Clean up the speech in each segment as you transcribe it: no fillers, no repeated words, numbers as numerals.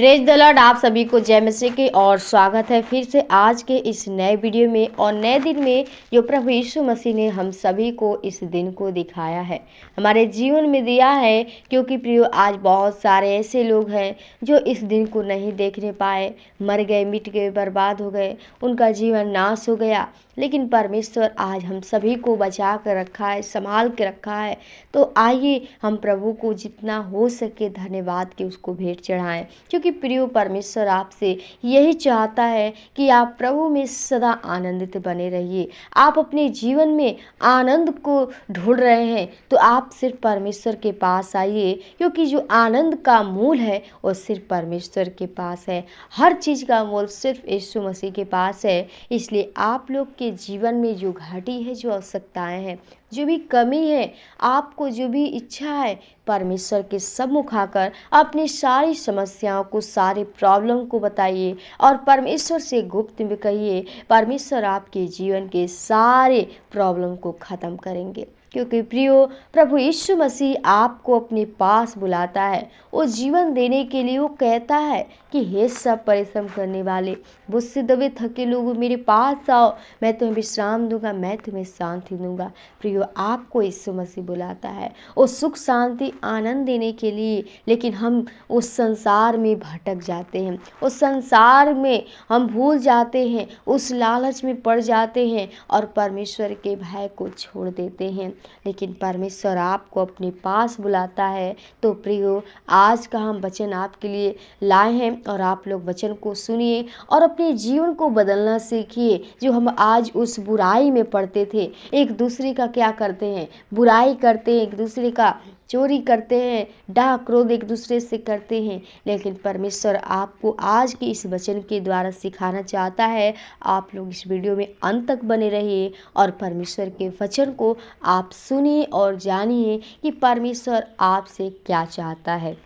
Praise the Lord. आप सभी को जय मसीह की और स्वागत है फिर से आज के इस नए वीडियो में और नए दिन में जो प्रभु यीशु मसीह ने हम सभी को इस दिन को दिखाया है, हमारे जीवन में दिया है। क्योंकि प्रियो, आज बहुत सारे ऐसे लोग हैं जो इस दिन को नहीं देखने पाए, मर गए, मिट गए, बर्बाद हो गए, उनका जीवन नाश हो गया। लेकिन परमेश्वर आज हम सभी को बचा कर रखा है, संभाल के रखा है। तो आइए हम प्रभु को जितना हो सके धन्यवाद के उसको भेंट चढ़ाएं। क्योंकि प्रिय परमेश्वर आपसे यही चाहता है कि आप प्रभु में सदा आनंदित बने रहिए। आप अपने जीवन में आनंद को ढूंढ रहे हैं तो आप सिर्फ परमेश्वर के पास आइए, क्योंकि जो आनंद का मूल है वो सिर्फ परमेश्वर के पास है। हर चीज़ का मूल सिर्फ यीशु मसीह के पास है। इसलिए आप लोग के जीवन में जो घटी है, जो आवश्यकताएं हैं, जो भी कमी है, आपको जो भी इच्छा है, परमेश्वर के सम्मुख आकर अपनी सारी समस्याओं को, सारे प्रॉब्लम को बताइए और परमेश्वर से गुप्त में कहिए। परमेश्वर आपके जीवन के सारे प्रॉब्लम को ख़त्म करेंगे। क्योंकि प्रियो, प्रभु यीशु मसीह आपको अपने पास बुलाता है। वो जीवन देने के लिए वो कहता है कि हे सब परिश्रम करने वाले, मुझसे दबे थके लोग मेरे पास आओ, मैं तुम्हें विश्राम दूंगा, मैं तुम्हें शांति दूंगा। प्रियो, आपको यीशु मसीह बुलाता है वो सुख शांति आनंद देने के लिए। लेकिन हम उस संसार में भटक जाते हैं, उस संसार में हम भूल जाते हैं, उस लालच में पड़ जाते हैं और परमेश्वर के भय को छोड़ देते हैं। लेकिन परमेश्वर आपको अपने पास बुलाता है। तो प्रियो, आज का हम वचन आपके लिए लाए हैं और आप लोग वचन को सुनिए और अपने जीवन को बदलना सीखिए। जो हम आज उस बुराई में पड़ते थे, एक दूसरे का क्या करते हैं, बुराई करते हैं, एक दूसरे का चोरी करते हैं, डाह क्रोध एक दूसरे से करते हैं। लेकिन परमेश्वर आपको आज के इस वचन के द्वारा सिखाना चाहता है। आप लोग इस वीडियो में अंत तक बने रहिए और परमेश्वर के वचन को आप सुनिए और जानिए कि परमेश्वर आपसे क्या चाहता है।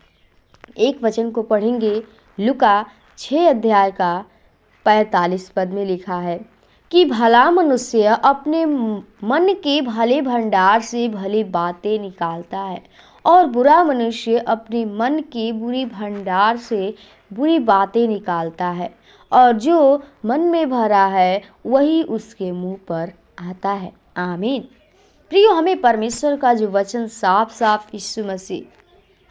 एक वचन को पढ़ेंगे, लूका 6 अध्याय का 45 पद में लिखा है कि भला मनुष्य अपने मन के भले भंडार से भली बातें निकालता है और बुरा मनुष्य अपने मन के बुरी भंडार से बुरी बातें निकालता है, और जो मन में भरा है वही उसके मुंह पर आता है। आमीन। प्रियो, हमें परमेश्वर का जो वचन साफ साफ यीशु मसीह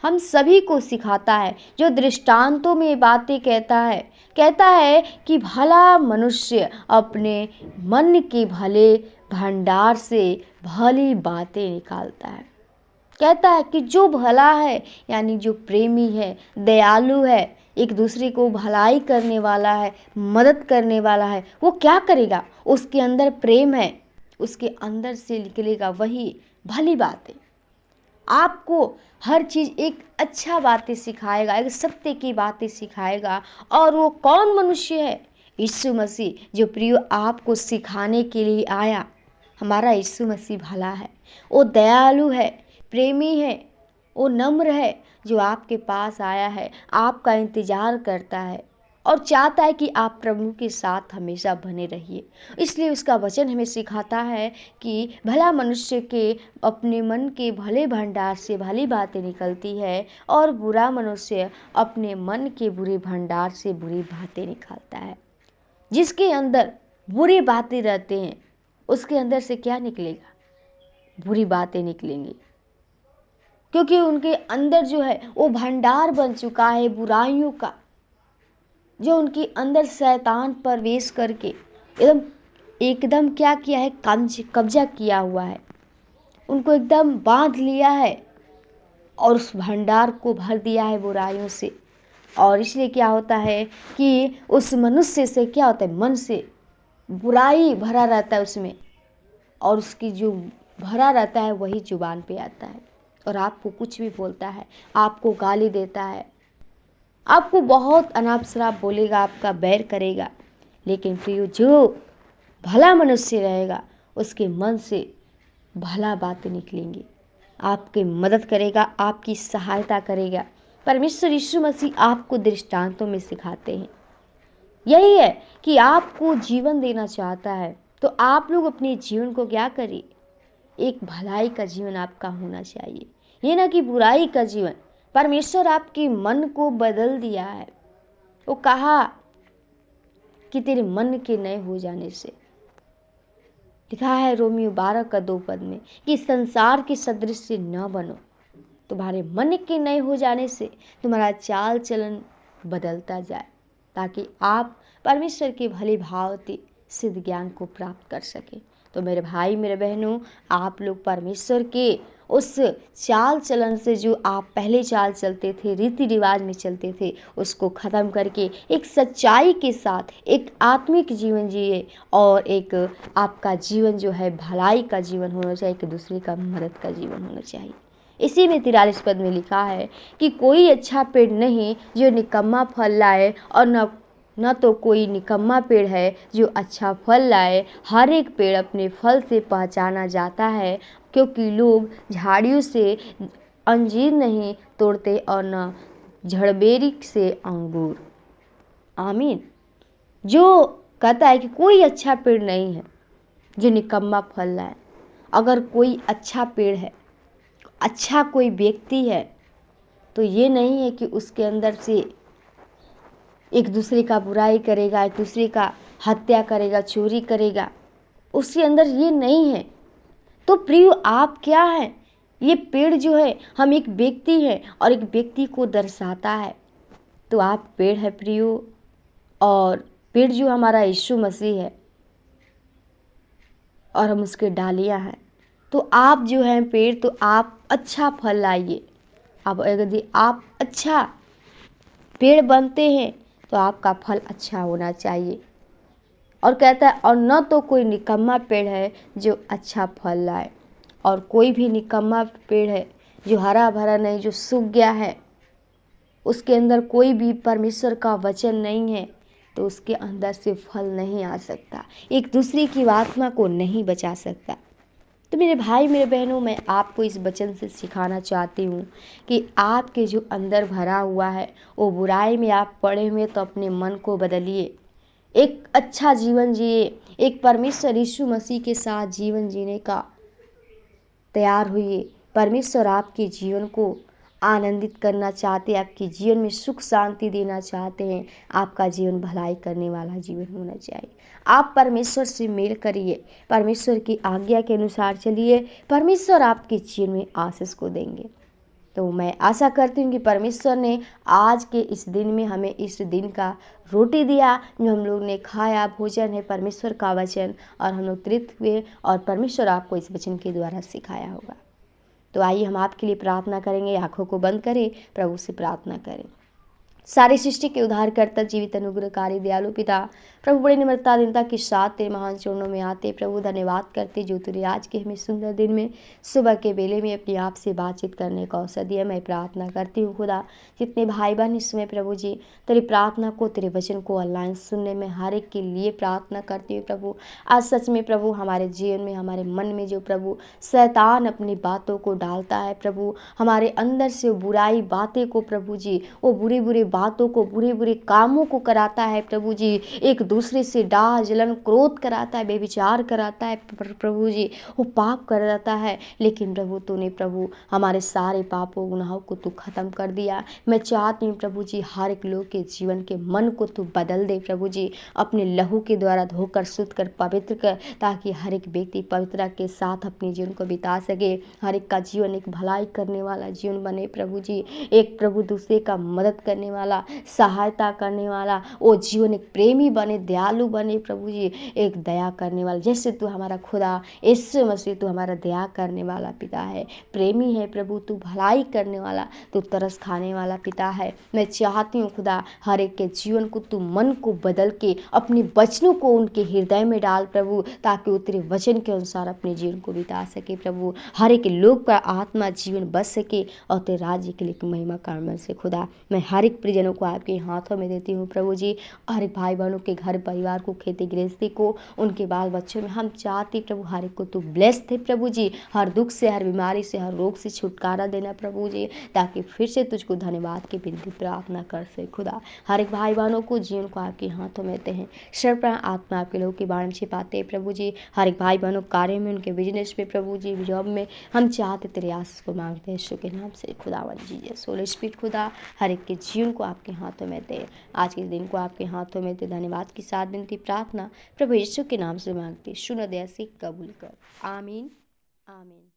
हम सभी को सिखाता है, जो दृष्टांतों में बातें कहता है कि भला मनुष्य अपने मन के भले भंडार से भली बातें निकालता है। कहता है कि जो भला है, यानी जो प्रेमी है, दयालु है, एक दूसरे को भलाई करने वाला है, मदद करने वाला है, वो क्या करेगा? उसके अंदर प्रेम है, उसके अंदर से निकलेगा वही भली बातें। आपको हर चीज़ एक अच्छा बातें सिखाएगा, एक सत्य की बातें सिखाएगा। और वो कौन मनुष्य है? यीशु मसीह, जो प्रियो आपको सिखाने के लिए आया। हमारा यीशु मसीह भला है, वो दयालु है, प्रेमी है, वो नम्र है, जो आपके पास आया है, आपका इंतज़ार करता है और चाहता है कि आप प्रभु के साथ हमेशा बने रहिए। इसलिए उसका वचन हमें सिखाता है कि भला मनुष्य के अपने मन के भले भंडार से भली बातें निकलती है और बुरा मनुष्य अपने मन के बुरे भंडार से बुरी बातें निकालता है। जिसके अंदर बुरी बातें रहते हैं, उसके अंदर से क्या निकलेगा? बुरी बातें निकलेंगी, क्योंकि उनके अंदर जो है वो भंडार बन चुका है बुराइयों का, जो उनके अंदर शैतान प्रवेश करके एकदम क्या किया है, कब्जा किया हुआ है, उनको एकदम बांध लिया है और उस भंडार को भर दिया है बुराइयों से। और इसलिए क्या होता है कि उस मनुष्य से क्या होता है, मन से बुराई भरा रहता है उसमें, और उसकी जो भरा रहता है वही जुबान पे आता है और आपको कुछ भी बोलता है, आपको गाली देता है, आपको बहुत अनाप शराप बोलेगा, आपका बैर करेगा। लेकिन प्रियो, जो भला मनुष्य रहेगा उसके मन से भला बातें निकलेंगी, आपकी मदद करेगा, आपकी सहायता करेगा। परमेश्वर यीशु मसीह आपको दृष्टांतों में सिखाते हैं। यही है कि आपको जीवन देना चाहता है, तो आप लोग अपने जीवन को क्या करिए, एक भलाई का जीवन आपका होना चाहिए, ये ना कि बुराई का जीवन। परमेश्वर आपके मन को बदल दिया है, वो कहा कि तेरे मन के नए हो जाने से, लिखा है रोमियो 12:2 में कि संसार के सदृश से न बनो। तुम्हारे मन के नए हो जाने से तुम्हारा चाल चलन बदलता जाए, ताकि आप परमेश्वर के भले भांति सिद्ध ज्ञान को प्राप्त कर सकें। तो मेरे भाई मेरे बहनों, आप लोग परमेश्वर के उस चाल चलन से, जो आप पहले चाल चलते थे, रीति रिवाज में चलते थे, उसको ख़त्म करके एक सच्चाई के साथ एक आत्मिक जीवन जिए, और एक आपका जीवन जो है भलाई का जीवन होना चाहिए, एक दूसरे का मदद का जीवन होना चाहिए। इसी में 43 पद में लिखा है कि कोई अच्छा पेड़ नहीं जो निकम्मा फल लाए, और न तो कोई निकम्मा पेड़ है जो अच्छा फल लाए। हर एक पेड़ अपने फल से पहचाना जाता है, क्योंकि लोग झाड़ियों से अंजीर नहीं तोड़ते और न झड़बेरी से अंगूर। आमीन। जो कहता है कि कोई अच्छा पेड़ नहीं है जो निकम्मा फल लाए। अगर कोई अच्छा पेड़ है, अच्छा कोई व्यक्ति है, तो ये नहीं है कि उसके अंदर से एक दूसरे का बुराई करेगा, एक दूसरे का हत्या करेगा, चोरी करेगा, उसके अंदर ये नहीं है। तो प्रिय, आप क्या हैं? ये पेड़ जो है, हम एक व्यक्ति है और एक व्यक्ति को दर्शाता है। तो आप पेड़ है प्रियो, और पेड़ जो हमारा यीशु मसीह है और हम उसके डालियां हैं। तो आप जो हैं पेड़, तो आप अच्छा फल लाइए। अब यदि आप अच्छा पेड़ बनते हैं तो आपका फल अच्छा होना चाहिए। और कहता है, और न तो कोई निकम्मा पेड़ है जो अच्छा फल लाए। और कोई भी निकम्मा पेड़ है जो हरा भरा नहीं, जो सूख गया है, उसके अंदर कोई भी परमेश्वर का वचन नहीं है, तो उसके अंदर से फल नहीं आ सकता, एक दूसरे की आत्मा को नहीं बचा सकता। तो मेरे भाई मेरे बहनों, मैं आपको इस वचन से सिखाना चाहती हूँ कि आपके जो अंदर भरा हुआ है, वो बुराई में आप पड़े हुए, तो अपने मन को बदलिए, एक अच्छा जीवन जिए, एक परमेश्वर यीशु मसीह के साथ जीवन जीने का तैयार होइए। परमेश्वर आपके जीवन को आनंदित करना चाहते हैं, आपके जीवन में सुख शांति देना चाहते हैं। आपका जीवन भलाई करने वाला जीवन होना चाहिए। आप परमेश्वर से मेल करिए, परमेश्वर की आज्ञा के अनुसार चलिए, परमेश्वर आपके जीवन में आशीष को देंगे। तो मैं आशा करती हूँ कि परमेश्वर ने आज के इस दिन में हमें इस दिन का रोटी दिया, जो हम लोग ने खाया, भोजन है परमेश्वर का वचन, और हम लोग तृप्त हुए, और परमेश्वर आपको इस वचन के द्वारा सिखाया होगा। तो आइए हम आपके लिए प्रार्थना करेंगे। आंखों को बंद करें, प्रभु से प्रार्थना करें। सारी सृष्टि के उद्धारकर्ता, जीवित अनुग्रहकारी दयालु पिता, प्रभु बड़ी निम्रता दीनता के साथ तेरे महान चरणों में आते प्रभु धन्यवाद करते, जो तेरे आज के हमें सुंदर दिन में सुबह के बेले में अपने आप से बातचीत करने का अवसर दिया। मैं प्रार्थना करती हूँ खुदा, जितने भाई बहन इस समय प्रभु जी तेरी प्रार्थना को, तेरे वचन को ऑनलाइन सुनने में हर एक के लिए प्रार्थना करती हूँ प्रभु। आज सच में प्रभु हमारे जीवन में, हमारे मन में जो प्रभु शैतान अपनी बातों को डालता है प्रभु, हमारे अंदर से बुराई बातें को प्रभु जी, वो बुरे बुरे बातों को, बुरे बुरे कामों को कराता है प्रभु जी, एक दूसरे से डाह जलन क्रोध कराता है, बेविचार कराता है प्रभु जी, वो पाप कराता है। लेकिन प्रभु तूने प्रभु हमारे सारे पापों गुनाहों को तू खत्म कर दिया। मैं चाहती हूँ प्रभु जी हर एक लोग के जीवन के मन को तू बदल दे प्रभु जी, अपने लहू के द्वारा धोकर शुद्ध कर, पवित्र कर, ताकि हर एक व्यक्ति पवित्रता के साथ अपने जीवन को बिता सके। हर एक का जीवन एक भलाई करने वाला जीवन बने प्रभु जी, एक प्रभु दूसरे का मदद करने वाला, सहायता करने वाला, वो जीवन एक प्रेमी बने, दयालु बने प्रभु जी, एक दया करने वाला, जैसे तू हमारा खुदा यीशु मसीह तू हमारा दया करने वाला पिता है, प्रेमी है प्रभु, तू भलाई करने वाला, तू तरस खाने वाला पिता है। मैं चाहती हूँ खुदा हर एक के जीवन को तू मन को बदल के अपने वचनों को उनके हृदय में डाल प्रभु, ताकि वो तेरे वचन के अनुसार अपने जीवन को बिता सके प्रभु, हर एक लोग का आत्मा जीवन बच सके और तेरे राज्य के लिए महिमा कारण बन से। खुदा मैं हर एक परिजनों को आपके हाथों में देती हूँ प्रभु जी, हर एक भाई बहनों के घर परिवार को, खेती गृहस्थी को, उनके बाल बच्चों में हम चाहते प्रभु हर एक को तू ब्लेस थे प्रभु जी, हर दुख से, हर बीमारी से, हर रोग से छुटकारा देना प्रभु जी, ताकि फिर से तुझको धन्यवाद की विनती प्रार्थना कर से। खुदा हर एक भाई बहनों को जीवन को आपके हाथों में देते हैं, सर्वप्राण आत्मा आपके लोगों के बारे में छिपाते हैं प्रभु जी, हर एक भाई बहनों कार्य में, उनके बिजनेस में प्रभु जी, जॉब में हम चाहते तेरे आशीष को मांगते हैं यीशु के नाम से। खुदावन जी सोल स्पिरिट खुदा हर एक के जीवन को को आपके हाथों में दे, आज के इस दिन को आपके हाथों में दे। धन्यवाद की साथ विनती प्रार्थना प्रभु यीशु के नाम से मांगते, सुनो दया से कबूल कर। आमीन आमीन।